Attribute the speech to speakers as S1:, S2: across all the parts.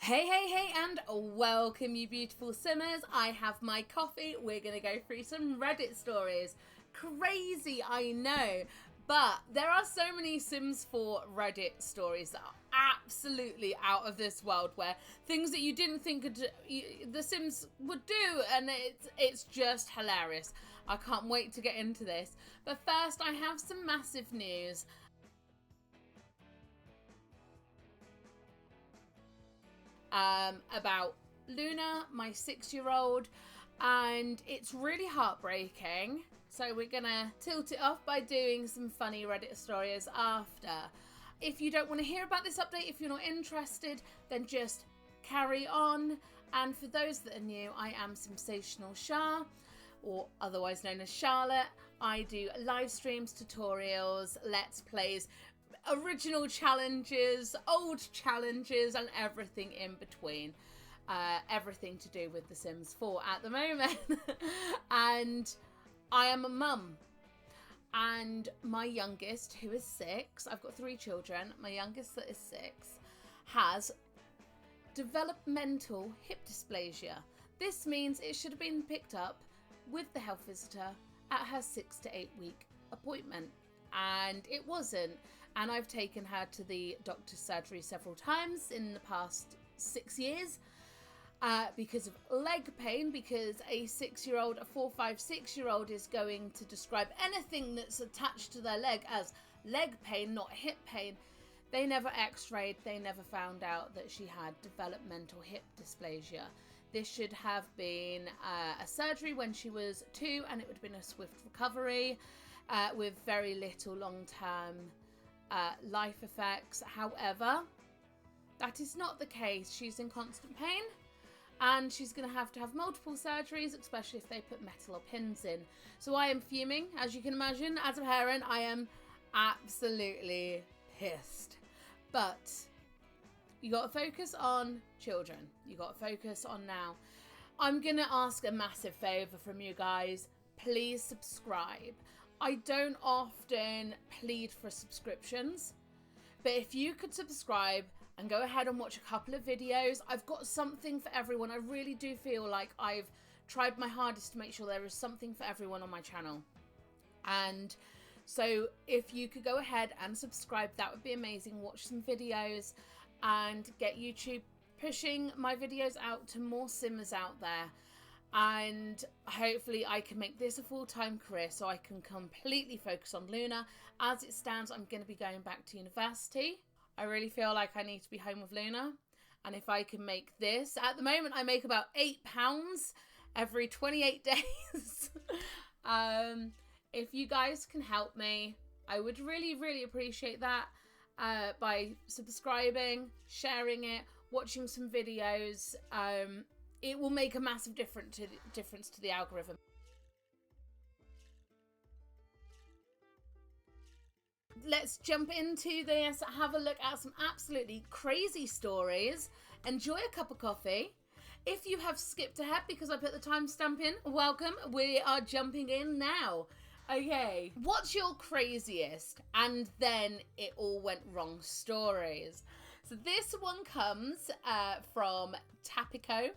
S1: Hey, and welcome you beautiful simmers. I have my coffee. We're going to go through some Reddit stories. Crazy, I know. But there are so many Sims 4 Reddit stories that are absolutely out of this world, where things that you didn't think the Sims would do, and it's just hilarious. I can't wait to get into this. But first, I have some massive news. About Luna, my 6-year-old, and it's really heartbreaking. So we're gonna tilt it off by doing some funny Reddit stories after. If you don't want to hear about this update, if you're not interested, then just carry on. And for those that are new, I am Simsational Char, or otherwise known as Charlotte. I do live streams, tutorials, let's plays, original challenges, old challenges, and everything in between. Everything to do with The Sims 4 at the moment. And I am a mum. And my youngest, who is 6, I've got 3 children, my youngest that is 6, has developmental hip dysplasia. This means it should have been picked up with the health visitor at her 6 to 8 week appointment. And it wasn't. And I've taken her to the doctor's surgery several times in the past 6 years because of leg pain, because a 6-year-old, a 4, 5, 6-year-old is going to describe anything that's attached to their leg as leg pain, not hip pain. They never x-rayed, they never found out that she had developmental hip dysplasia. This should have been a surgery when she was 2, and it would have been a swift recovery with very little long-term life effects. However, that is not the case. She's in constant pain, and she's going to have multiple surgeries, especially if they put metal or pins in. So I am fuming, as you can imagine. As a parent, I am absolutely pissed. But you got to focus on children. You got to focus on now. I'm going to ask a massive favor from you guys. Please subscribe. I don't often plead for subscriptions, but if you could subscribe and go ahead and watch a couple of videos, I've got something for everyone. I really do feel like I've tried my hardest to make sure there is something for everyone on my channel. And so if you could go ahead and subscribe, that would be amazing. Watch some videos and get YouTube pushing my videos out to more simmers out there. And hopefully I can make this a full-time career so I can completely focus on Luna. As it stands, I'm going to be going back to university. I really feel like I need to be home with Luna. And if I can make this, at the moment I make about £8 every 28 days. If you guys can help me, I would really appreciate that by subscribing, sharing it, watching some videos. It will make a massive difference to the algorithm. Let's jump into this, have a look at some absolutely crazy stories. Enjoy a cup of coffee. If you have skipped ahead because I put the timestamp in, welcome. We are jumping in now. Okay, what's your craziest and then it all went wrong stories? So this one comes from Tapico.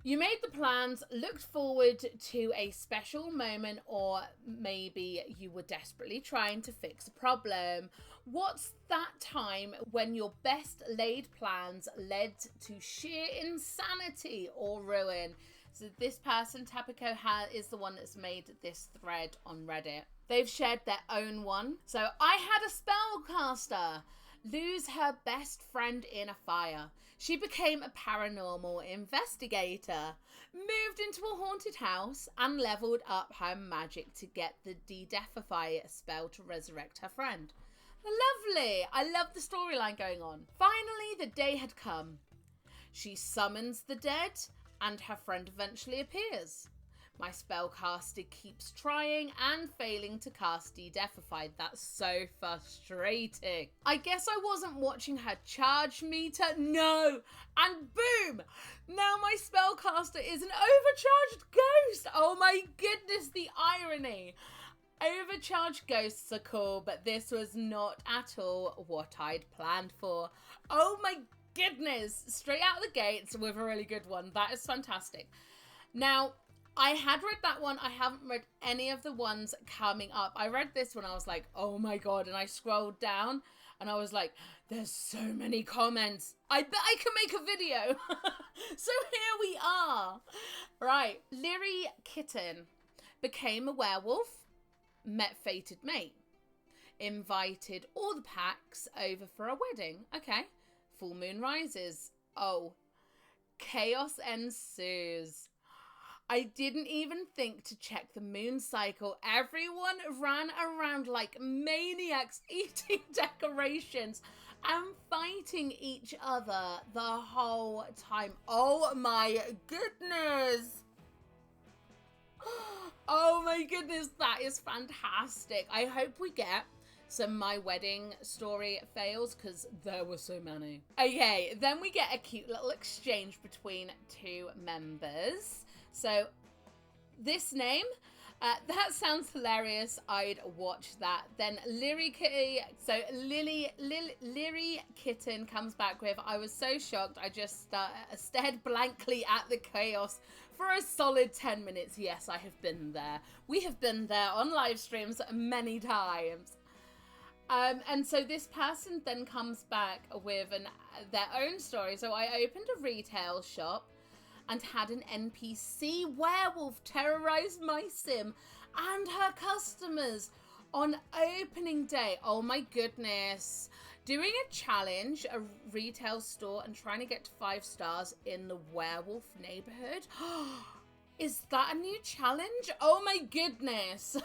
S1: You made the plans, looked forward to a special moment, or maybe you were desperately trying to fix a problem. What's that time when your best laid plans led to sheer insanity or ruin? So this person, Tapico, is the one that's made this thread on Reddit. They've shared their own one. So I had a spellcaster lose her best friend in a fire. She became a paranormal investigator, moved into a haunted house, and leveled up her magic to get the de-deathify spell to resurrect her friend. Lovely! I love the storyline going on. Finally, the day had come. She summons the dead, and her friend eventually appears. My spellcaster keeps trying and failing to cast de-deathify. That's so frustrating. I guess I wasn't watching her charge meter. No! And boom! Now my spellcaster is an overcharged ghost! Oh my goodness, the irony. Overcharged ghosts are cool, but this was not at all what I'd planned for. Oh my goodness. Straight out of the gates with a really good one. That is fantastic. Now, I had read that one. I haven't read any of the ones coming up. I read this one. I was like, oh my God. And I scrolled down and I was like, there's so many comments. I bet I can make a video. So here we are. Right. Leary Kitten became a werewolf, met fated mate, invited all the packs over for a wedding. Okay. Full moon rises. Oh, chaos ensues. I didn't even think to check the moon cycle. Everyone ran around like maniacs, eating decorations and fighting each other the whole time. Oh my goodness. Oh my goodness, that is fantastic. I hope we get some My Wedding Story fails, because there were so many. Okay, then we get a cute little exchange between two members. So this name, that sounds hilarious. I'd watch that. Then Leary Kitten comes back with, I was so shocked. I just stared blankly at the chaos for a solid 10 minutes. Yes, I have been there. We have been there on live streams many times. And so this person then comes back with their own story. So I opened a retail shop and had an NPC werewolf terrorize my sim and her customers on opening day. Oh my goodness. Doing a challenge, a retail store, and trying to get to 5 stars in the werewolf neighborhood. Is that a new challenge? Oh my goodness.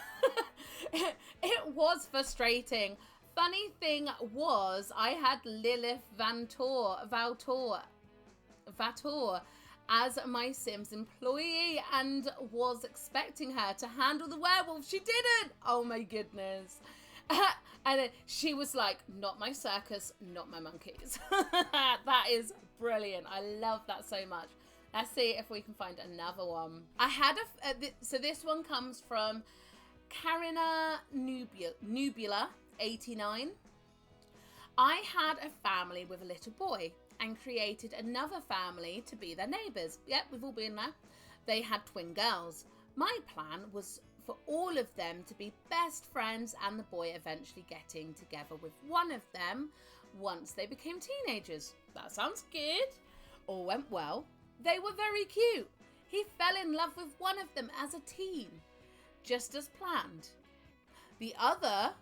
S1: It was frustrating. Funny thing was, I had Lilith Vator as my Sims employee and was expecting her to handle the werewolf. She didn't. Oh my goodness. And she was like, not my circus, not my monkeys. That is brilliant. I love that so much. Let's see if we can find another one. I had so this one comes from Karina Nubula 89. I had a family with a little boy and created another family to be their neighbours. Yep, we've all been there. They had twin girls. My plan was for all of them to be best friends and the boy eventually getting together with one of them once they became teenagers. That sounds good. All went well. They were very cute. He fell in love with one of them as a teen, just as planned. The other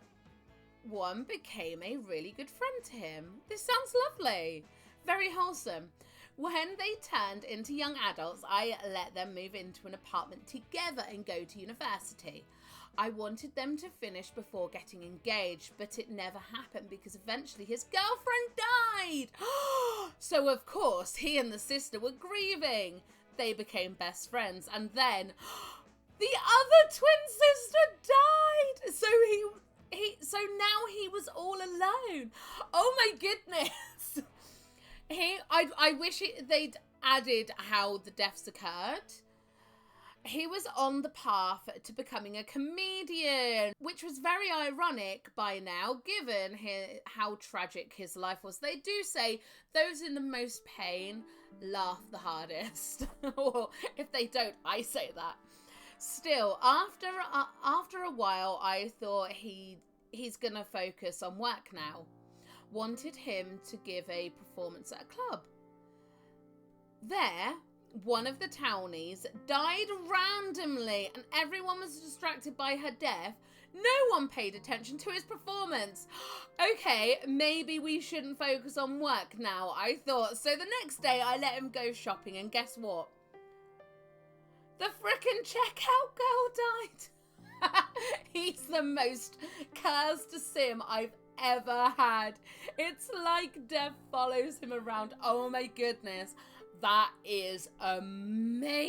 S1: one became a really good friend to him. This sounds lovely. Very wholesome. When they turned into young adults, I let them move into an apartment together and go to university. I wanted them to finish before getting engaged, but it never happened because eventually his girlfriend died. So of course, he and the sister were grieving. They became best friends, and then the other twin sister died. So now he was all alone. Oh my goodness. I wish they'd added how the deaths occurred. He was on the path to becoming a comedian, which was very ironic by now, given how tragic his life was. They do say those in the most pain laugh the hardest. Or if they don't, I say that. Still, after a while, I thought he's gonna focus on work now. Wanted him to give a performance at a club. There, one of the townies died randomly and everyone was distracted by her death. No one paid attention to his performance. Okay, maybe we shouldn't focus on work now, I thought. So the next day I let him go shopping, and guess what? The frickin' checkout girl died. He's the most cursed sim I've ever had. It's like death follows him around. Oh my goodness. That is amazing.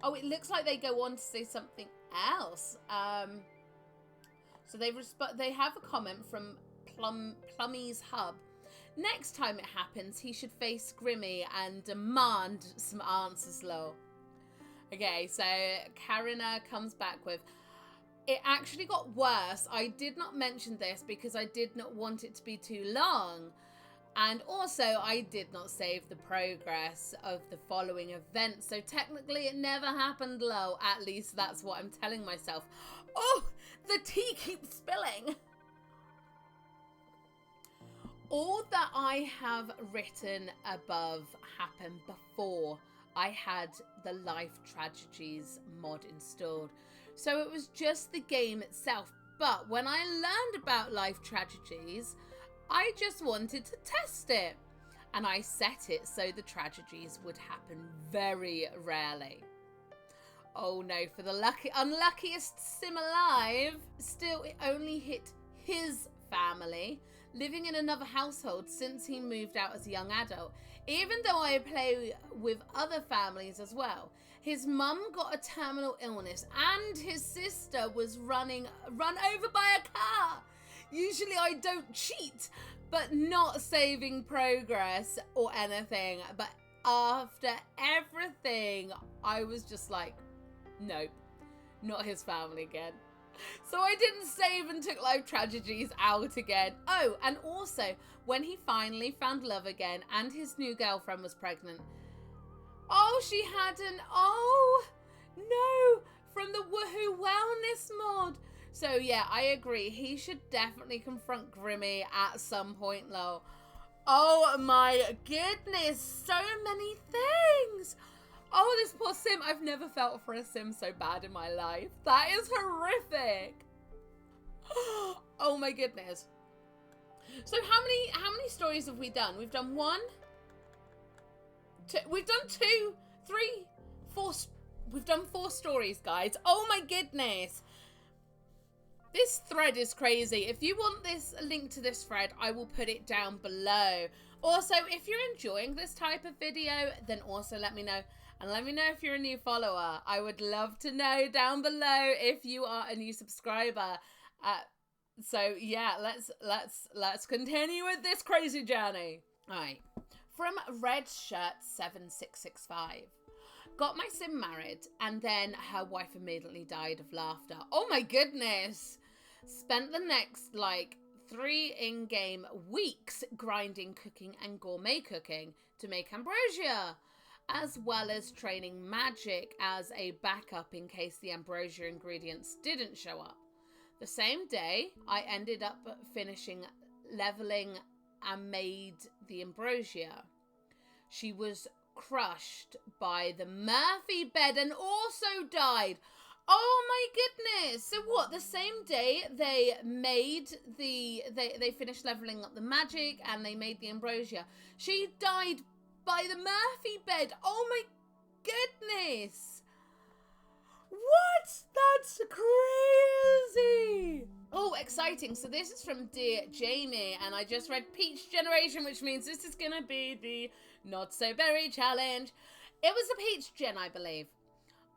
S1: Oh, it looks like they go on to say something else. So they have a comment from Plummy's Hub. Next time it happens, he should face Grimmy and demand some answers, lol. Okay, so Karina comes back with, it actually got worse. I did not mention this because I did not want it to be too long. And also, I did not save the progress of the following event, so technically it never happened, lol. At least that's what I'm telling myself. Oh, the tea keeps spilling. All that I have written above happened before I had the Life Tragedies mod installed. So it was just the game itself. But when I learned about Life Tragedies, I just wanted to test it. And I set it so the tragedies would happen very rarely. Oh no, for the unluckiest sim alive. Still, it only hit his family, living in another household since he moved out as a young adult. Even though I play with other families as well. His mum got a terminal illness and his sister was run over by a car. Usually I don't cheat, but not saving progress or anything. But after everything, I was just like, nope, not his family again. So I didn't save and took Life Tragedies out again. Oh, and also, when he finally found love again and his new girlfriend was pregnant. Oh, she had oh, no, from the Woohoo Wellness mod. So yeah, I agree. He should definitely confront Grimmy at some point, lol. Oh my goodness, so many things. Oh, this poor sim. I've never felt for a sim so bad in my life. That is horrific. Oh my goodness. So how many stories have we done? We've done 1, 2, we've done 2, 3, 4. We've done 4 stories, guys. Oh my goodness. This thread is crazy. If you want this link to this thread, I will put it down below. Also, if you're enjoying this type of video, then also let me know. And let me know if you're a new follower. I would love to know down below if you are a new subscriber. So yeah, let's continue with this crazy journey. All right, from Red Shirt 7665. Got my sim married, and then her wife immediately died of laughter. Oh my goodness. Spent the next, 3 in-game weeks grinding, cooking, and gourmet cooking to make ambrosia, as well as training magic as a backup in case the ambrosia ingredients didn't show up. The same day, I ended up finishing leveling and made the ambrosia. She was crushed by the Murphy bed and also died. Oh my goodness. So what, the same day they made they finished leveling up the magic and they made the ambrosia, she died by the Murphy bed. Oh my goodness. What? That's crazy. Oh, exciting. So this is from Dear Jamie, and I just read Peach Generation, which means this is gonna be the Not So Berry Challenge. It was the Peach Gen, I believe,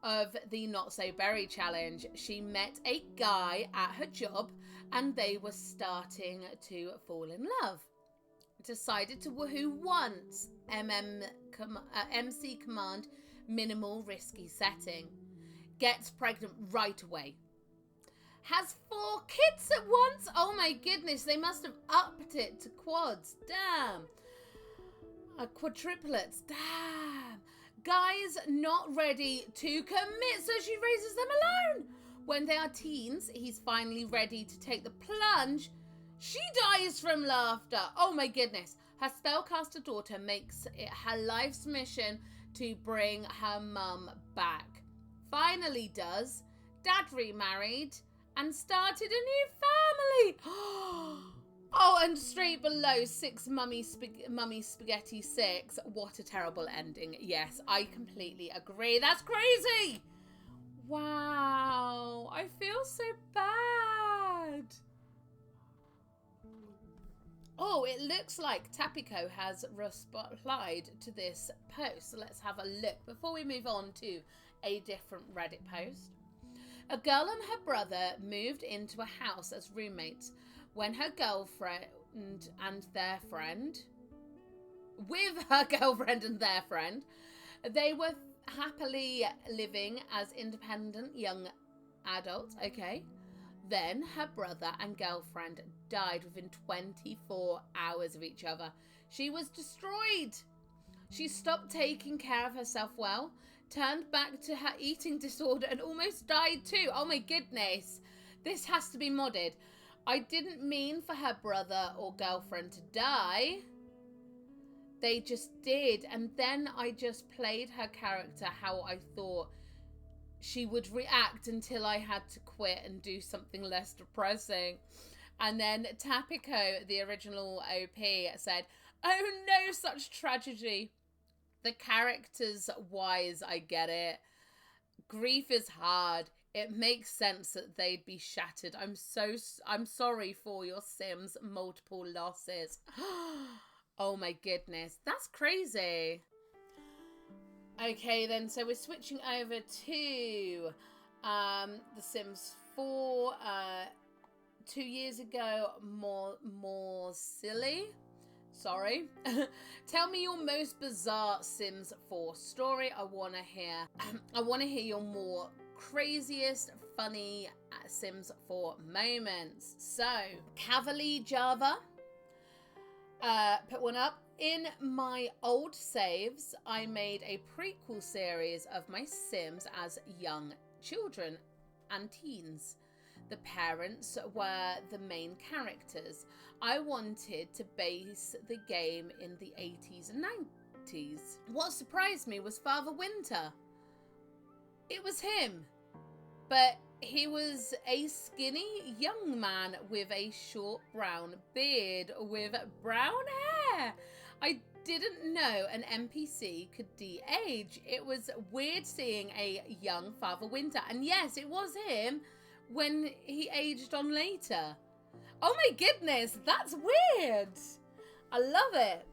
S1: of the Not So Berry Challenge. She met a guy at her job and they were starting to fall in love. Decided to woohoo once. MC command, minimal risky setting. Gets pregnant right away. Has 4 kids at once. Oh my goodness, they must have upped it to quads. Damn. Quadruplets. Damn. Guys not ready to commit, so she raises them alone. When they are teens, he's finally ready to take the plunge. She dies from laughter. Oh my goodness. Her spellcaster daughter makes it her life's mission to bring her mum back. Finally does. Dad remarried and started a new family. Oh, and straight below, 6 Mummy Spaghetti 6. What a terrible ending. Yes, I completely agree. That's crazy. Wow, I feel so bad. Oh, it looks like Tapico has replied to this post. So let's have a look before we move on to a different Reddit post. A girl and her brother moved into a house as roommates when her girlfriend and their friend, they were happily living as independent young adults. Okay. Then her brother and girlfriend died within 24 hours of each other. She was destroyed. She stopped taking care of herself well, turned back to her eating disorder, and almost died too. Oh my goodness. This has to be modded. I didn't mean for her brother or girlfriend to die. They just did. And then I just played her character how I thought she would react until I had to quit and do something less depressing. And then Tapico, the original OP, said, "Oh no, such tragedy." The character's wise, I get it. Grief is hard. It makes sense that they'd be shattered. I'm sorry for your Sims' multiple losses. Oh my goodness, that's crazy. Okay then, so we're switching over to The Sims 4. 2 years ago, more silly. Sorry. Tell me your most bizarre Sims 4 story. I want to hear. I want to hear your more craziest, funny Sims 4 moments. So, Cavalier Java put one up. In my old saves, I made a prequel series of my Sims as young children and teens. The parents were the main characters. I wanted to base the game in the 80s and 90s. What surprised me was Father Winter. It was him. But he was a skinny young man with a short brown beard with brown hair. I didn't know an NPC could de-age. It was weird seeing a young Father Winter. And yes, it was him when he aged on later. Oh my goodness, that's weird. I love it.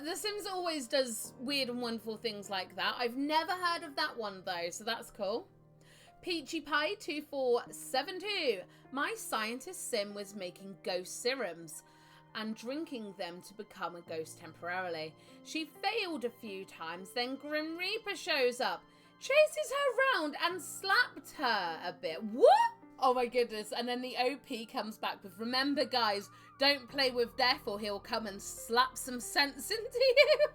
S1: The Sims always does weird and wonderful things like that. I've never heard of that one though, so that's cool. Peachy Pie 2472. My scientist Sim was making ghost serums and drinking them to become a ghost temporarily. She failed a few times, then Grim Reaper shows up, chases her around and slapped her a bit. What? Oh my goodness. And then the OP comes back with, remember guys, don't play with death or he'll come and slap some sense into you.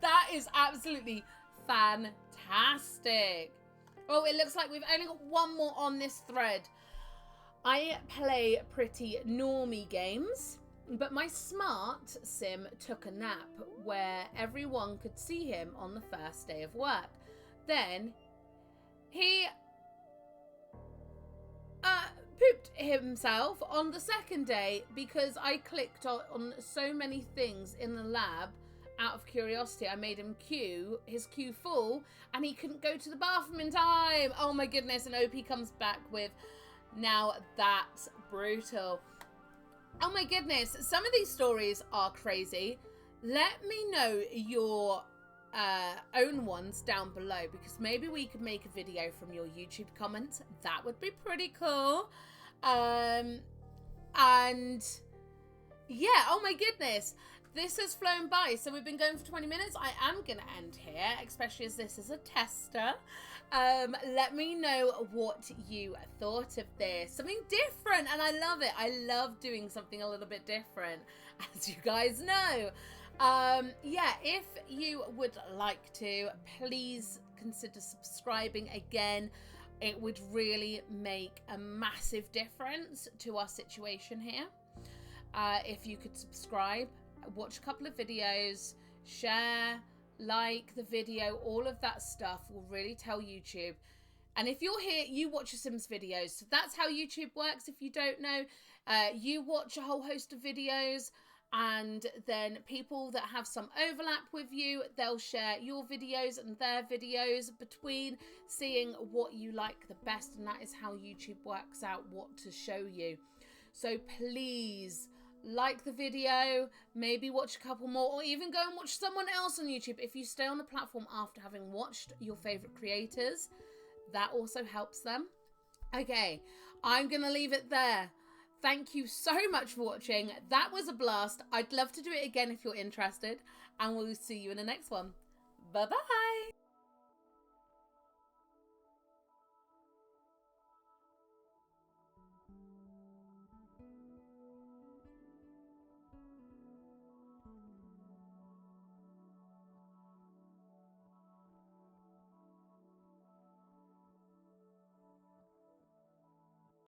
S1: That is absolutely fantastic. Oh, it looks like we've only got one more on this thread. I play pretty normie games, but my smart Sim took a nap where everyone could see him on the first day of work. Then he pooped himself on the second day because I clicked on so many things in the lab. Out of curiosity, I made him his queue full, and he couldn't go to the bathroom in time. Oh my goodness, and OP comes back with, now that's brutal. Oh my goodness, some of these stories are crazy. Let me know your own ones down below, because maybe we could make a video from your YouTube comments. That would be pretty cool. And yeah, oh my goodness. This has flown by, so we've been going for 20 minutes. I am going to end here, especially as this is a tester. Let me know what you thought of this. Something different, and I love it. I love doing something a little bit different, as you guys know. Yeah, if you would like to, please consider subscribing again. It would really make a massive difference to our situation here. If you could subscribe, watch a couple of videos, share, like the video, all of that stuff will really tell YouTube. And if you're here, you watch your Sims videos. So that's how YouTube works. If you don't know, you watch a whole host of videos, and then people that have some overlap with you, they'll share your videos and their videos between, seeing what you like the best. And that is how YouTube works out what to show you. So please, like the video, maybe watch a couple more, or even go and watch someone else on YouTube. If you stay on the platform after having watched your favorite creators, that also helps them. Okay, I'm gonna leave it there. Thank you so much for watching. That was a blast. I'd love to do it again if you're interested, and we'll see you in the next one. Bye bye.